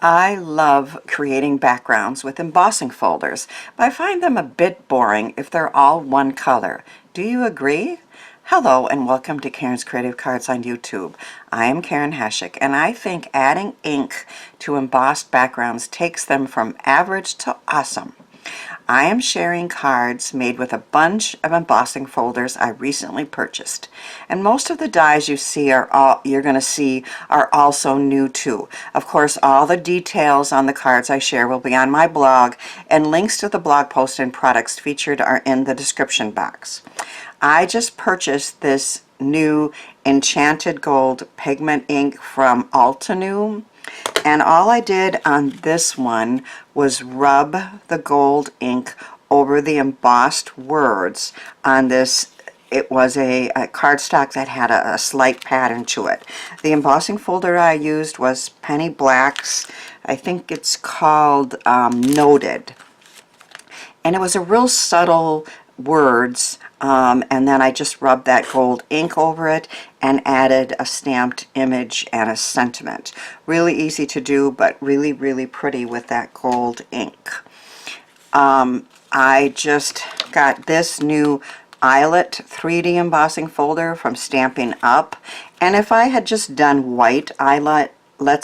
I love creating backgrounds with embossing folders, but I find them a bit boring if they're all one color. Do you agree? Hello and welcome to Karen's Creative Cards on YouTube. I am Karen Heshik, and I think adding ink to embossed backgrounds takes them from average to awesome. I am sharing cards made with a bunch of embossing folders I recently purchased, and most of the dies you're going to see are also new too. Of course, all the details on the cards I share will be on my blog, and links to the blog post and products featured are in the description box. I just purchased this new Enchanted Gold pigment ink from Altenew. And all I did on this one was rub the gold ink over the embossed words on this. It was a cardstock that had a slight pattern to it. The embossing folder I used was Penny Black's. I think it's called Noted. And it was a real subtle words, and then I just rubbed that gold ink over it and added a stamped image and a sentiment. Really easy to do, but really, really pretty with that gold ink. I just got this new eyelet 3D embossing folder from Stamping Up, and if I had just done white eyelets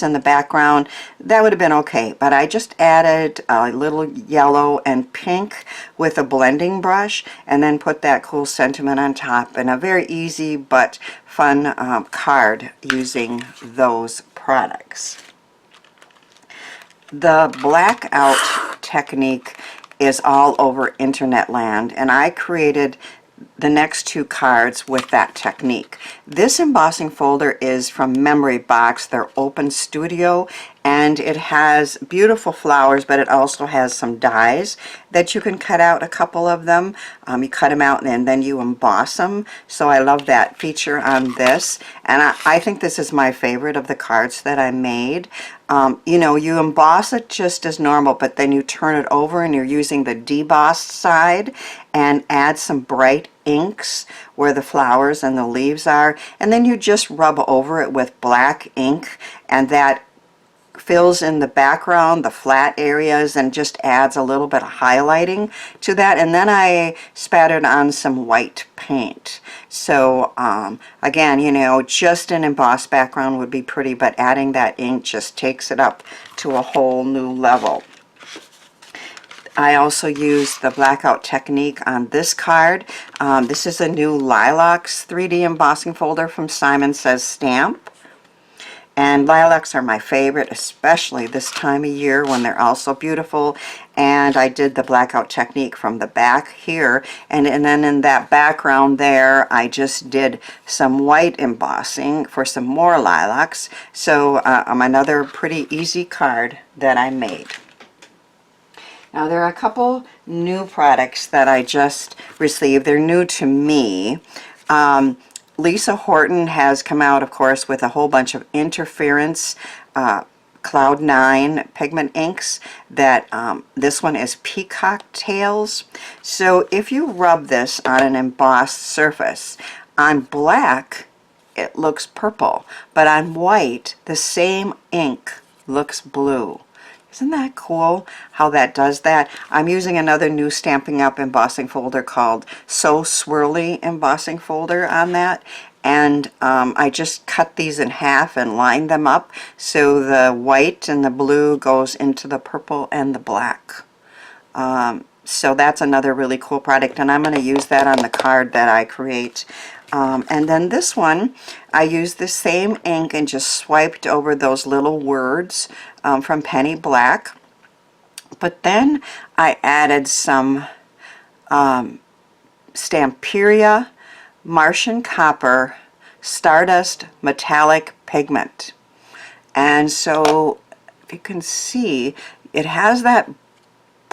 in the background, that would have been okay, but I just added a little yellow and pink with a blending brush and then put that cool sentiment on top, and a very easy but fun card using those products. The blackout technique is all over internet land, and I created the next two cards with that technique. This embossing folder is from Memory Box, their open studio, and it has beautiful flowers, but it also has some dies that you can cut out, a couple of them. You cut them out and then you emboss them. So I love that feature on this, and I think this is my favorite of the cards that I made. You know, you emboss it just as normal, but then you turn it over and you're using the debossed side and add some bright inks where the flowers and the leaves are, and then you just rub over it with black ink, and that fills in the background, the flat areas, and just adds a little bit of highlighting to that. And then I spattered on some white paint. So again, you know, just an embossed background would be pretty, but adding that ink just takes it up to a whole new level. I also used the blackout technique on this card. This is a new lilacs 3D embossing folder from Simon Says Stamp. And lilacs are my favorite, especially this time of year when they're all so beautiful. And I did the blackout technique from the back here. And then in that background there, I just did some white embossing for some more lilacs. So another pretty easy card that I made. Now there are a couple new products that I just received. They're new to me. Lisa Horton has come out, of course, with a whole bunch of interference Cloud 9 pigment inks. That this one is Peacock Tails. So if you rub this on an embossed surface, on black it looks purple, but on white the same ink looks blue. Isn't that cool how that does that? I'm using another new Stamping Up embossing folder called So Swirly embossing folder on that. And I just cut these in half and lined them up so the white and the blue goes into the purple and the black. So that's another really cool product, and I'm going to use that on the card that I create. And then this one, I used the same ink and just swiped over those little words from Penny Black. But then I added some Stamperia Martian Copper Stardust Metallic Pigment. And so if you can see, it has that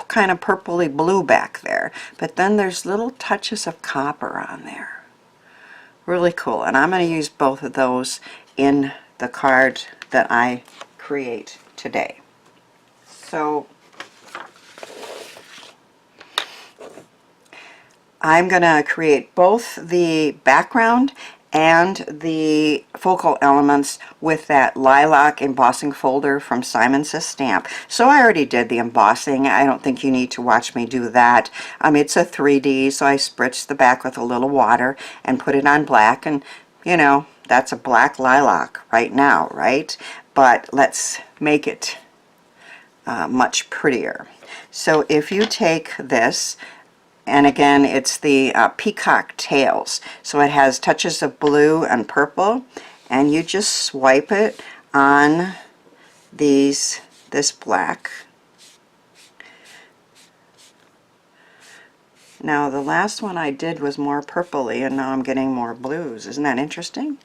kind of purpley blue back there, but then there's little touches of copper on there. Really cool, and I'm going to use both of those in the card that I create today. So I'm going to create both the background and the focal elements with that lilac embossing folder from Simon Says Stamp. So I already did the embossing. I don't think you need to watch me do that. It's a 3D, so I spritzed the back with a little water and put it on black, and you know, that's a black lilac right now, right? But let's make it much prettier. So if you take this, and again, it's the Peacock Tails. So it has touches of blue and purple, and you just swipe it on this black. Now the last one I did was more purpley, and now I'm getting more blues. Isn't that interesting?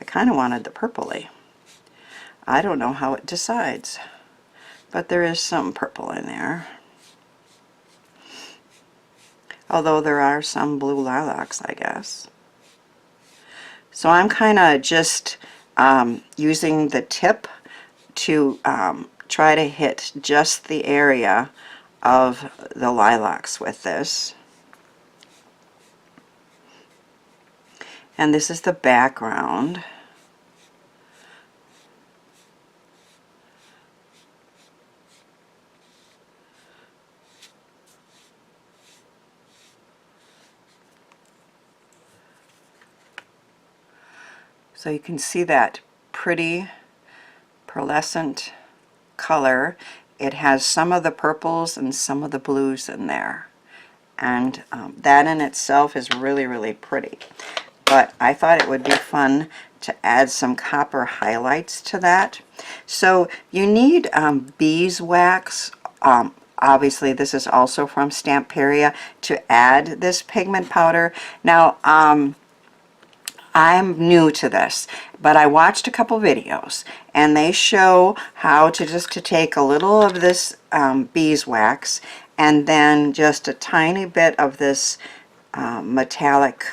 I kind of wanted the purpley. I don't know how it decides, but there is some purple in there. Although there are some blue lilacs, I guess. So I'm kind of just using the tip to try to hit just the area of the lilacs with this. And this is the background. So you can see that pretty pearlescent color. It has some of the purples and some of the blues in there. And that in itself is really, really pretty. But I thought it would be fun to add some copper highlights to that. So you need beeswax. Obviously this is also from Stamperia, to add this pigment powder. Now I'm new to this, but I watched a couple videos and they show how to take a little of this beeswax and then just a tiny bit of this metallic,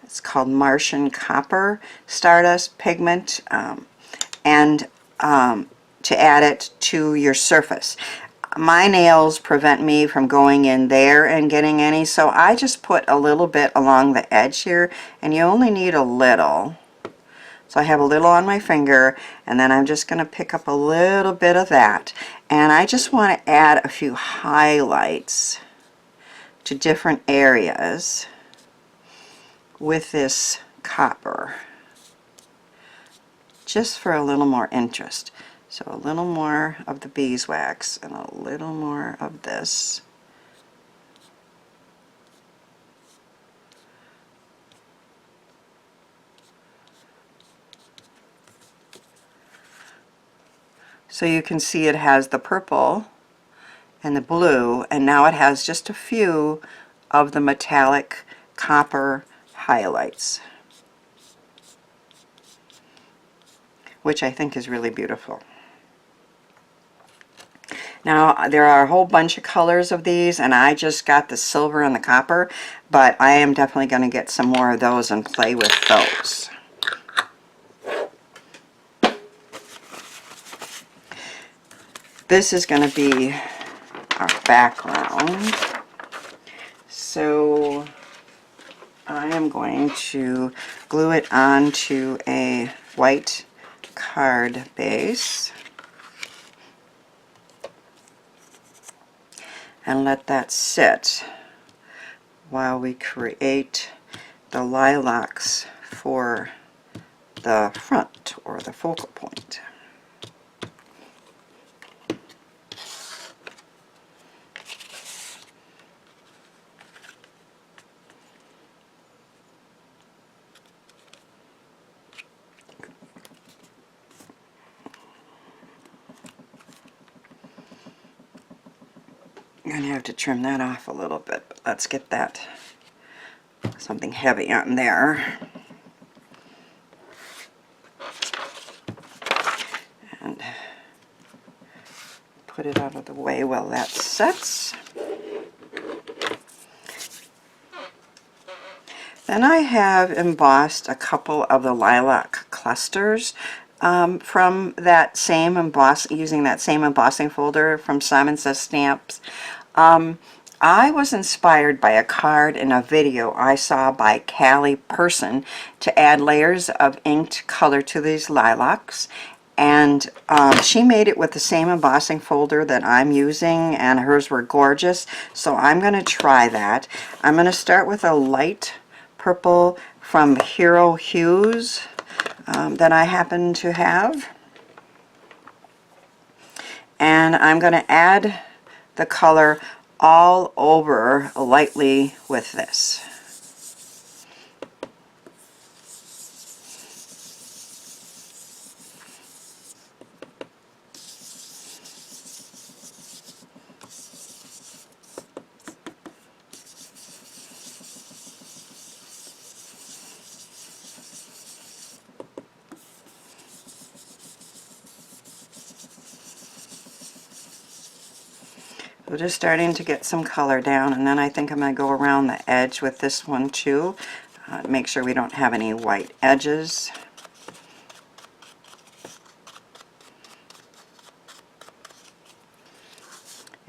it's called Martian Copper Stardust pigment, and to add it to your surface. My nails prevent me from going in there and getting any, so I just put a little bit along the edge here, and you only need a little. So I have a little on my finger, and then I'm just going to pick up a little bit of that, and I just want to add a few highlights to different areas with this copper, just for a little more interest. So a little more of the beeswax and a little more of this. So you can see it has the purple and the blue, and now it has just a few of the metallic copper highlights, which I think is really beautiful. Now there are a whole bunch of colors of these, and I just got the silver and the copper, but I am definitely going to get some more of those and play with those. This is going to be our background. So I am going to glue it onto a white card base and let that sit while we create the lilacs for the front, or the focal point. I'm going to have to trim that off a little bit, but let's get that something heavy on there. And put it out of the way while that sets. Then I have embossed a couple of the lilac clusters from that same using that same embossing folder from Simon Says Stamps. I was inspired by a card in a video I saw by Callie Person to add layers of inked color to these lilacs, and she made it with the same embossing folder that I'm using, and hers were gorgeous, so I'm going to try that. I'm going to start with a light purple from Hero Hues that I happen to have, and I'm going to add the color all over lightly with this. We're just starting to get some color down, and then I think I'm going to go around the edge with this one too. Make sure we don't have any white edges.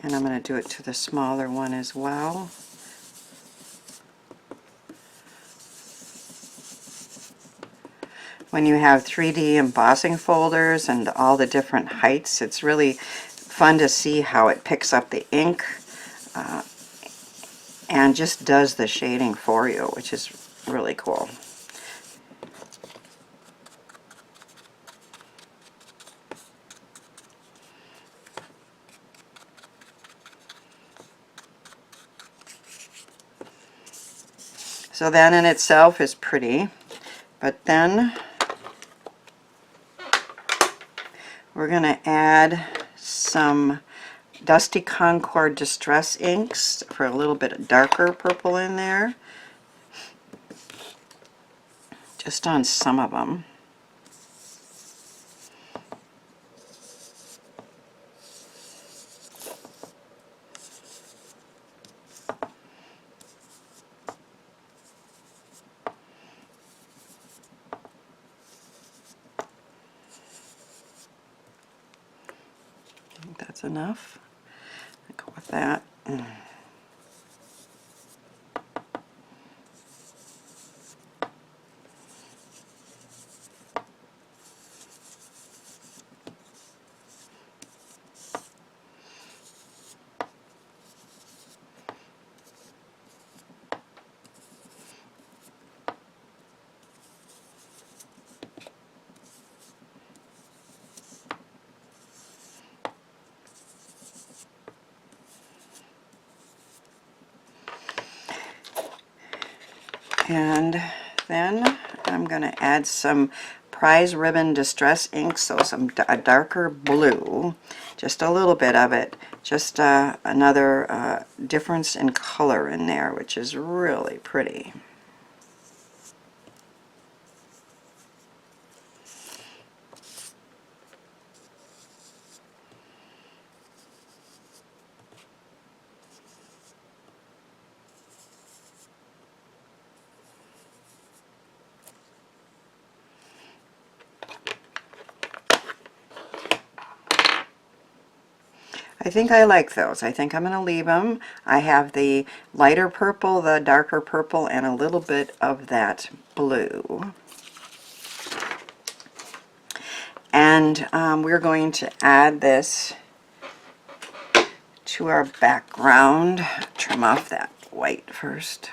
And I'm going to do it to the smaller one as well. When you have 3D embossing folders and all the different heights, it's really fun to see how it picks up the ink and just does the shading for you, which is really cool. So that in itself is pretty, but then we're going to add some Dusty Concord Distress inks for a little bit of darker purple in there, just on some of them. I think that's enough. I'll go with that. And then I'm going to add some Prize Ribbon Distress ink, so a darker blue, just a little bit of it, just another difference in color in there, which is really pretty. I think I like those. I think I'm going to leave them. I have the lighter purple, the darker purple, and a little bit of that blue. And we're going to add this to our background. Trim off that white first.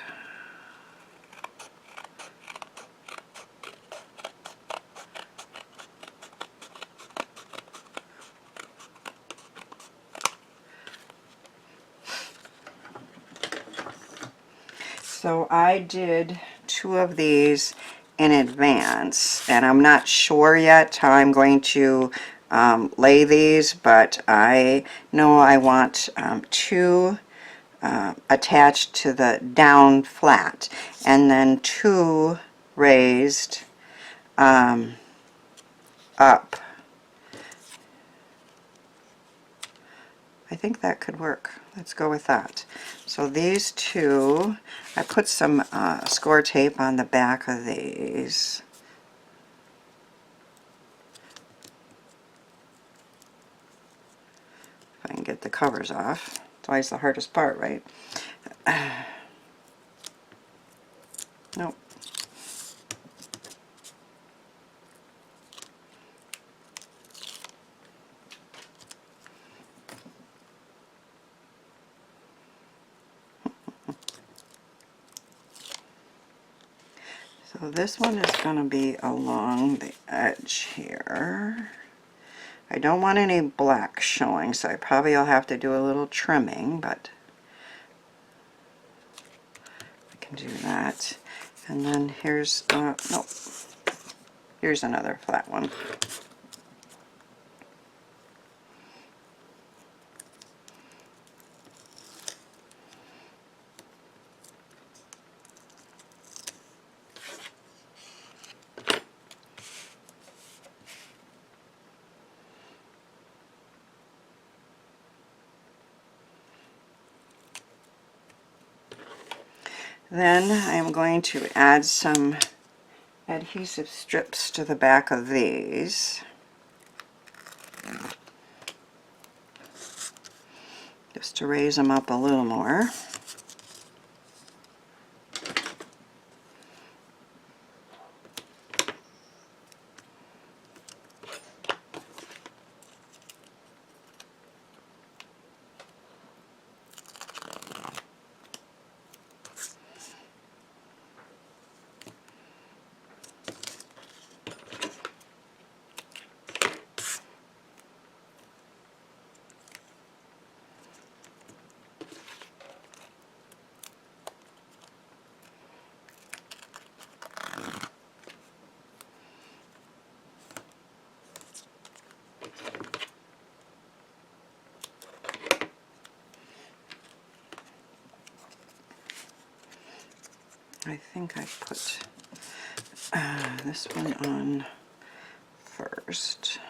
So I did 2 of these in advance, and I'm not sure yet how I'm going to lay these, but I know I want 2 attached to the down flat, and then 2 raised up. I think that could work. Let's go with that. So these 2, I put some score tape on the back of these. If I can get the covers off. It's always the hardest part, right? Nope. So this one is going to be along the edge here. I don't want any black showing, so I probably will have to do a little trimming, but I can do that. And then here's, nope, here's another flat one. Then I am going to add some adhesive strips to the back of these. Just to raise them up a little more. I think I put this one on first.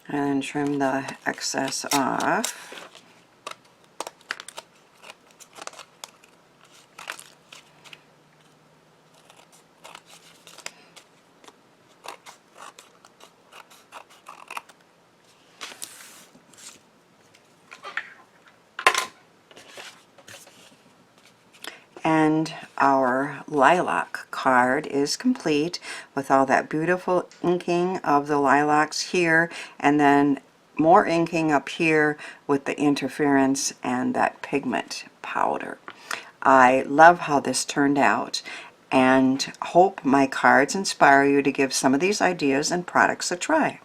And then trim the excess off. And our lilac card is complete with all that beautiful inking of the lilacs here, and then more inking up here with the interference and that pigment powder. I love how this turned out and hope my cards inspire you to give some of these ideas and products a try.